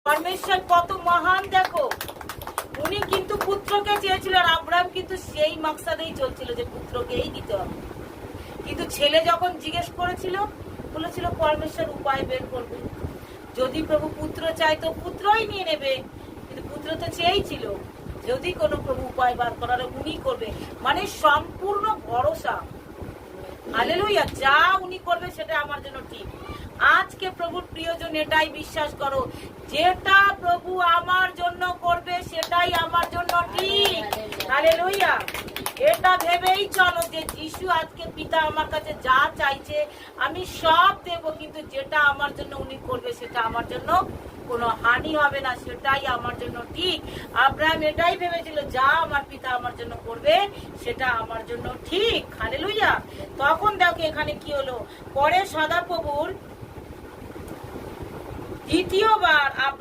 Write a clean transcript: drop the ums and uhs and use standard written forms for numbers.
পরমেশ্বর কত মহান দেখো। উনি কিন্তু পুত্রকে চেয়েছিল, আর আব্রাহাম কিন্তু সেই মাকসাদেই চলছিল যে পুত্রকেই দিতে হবে। কিন্তু ছেলে যখন জিজ্ঞেস করেছিল, বলেছিল পরমেশ্বর উপায় বের করবে। যদি প্রভু পুত্র চায় তো পুত্রই নিয়ে নেবে, কিন্তু পুত্র তো চেয়েছিল, যদি কোনো প্রভু উপায় বার করার উনি করবে, মানে সম্পূর্ণ ভরসা। হালেলুয়া, যা উনি করবে সেটা আমার জন্য ঠিক। আজকে প্রভুর প্রিয়জন এটাই বিশ্বাস করো, যেটা প্রভু আমার জন্য করবে সেটাই আমার জন্য ঠিক। হালেলুয়া, এটা ভেবেই চলো যে যিশু আজকে পিতা আমার কাছে যা চাইছে আমি সব দেব, কিন্তু যেটা আমার জন্য উনি করবে সেটা আমার জন্য কোনো হানি হবে না, সেটাই আমার জন্য ঠিক। আব্রাহাম এটাই ভেবেছিল, যা আমার পিতা আমার জন্য করবে সেটা আমার জন্য ঠিক। হালেলুয়া। তখন দেখো এখানে কি হলো, পরে সদাপ্রভুর দ্বিতীয়বার আব্রাহাম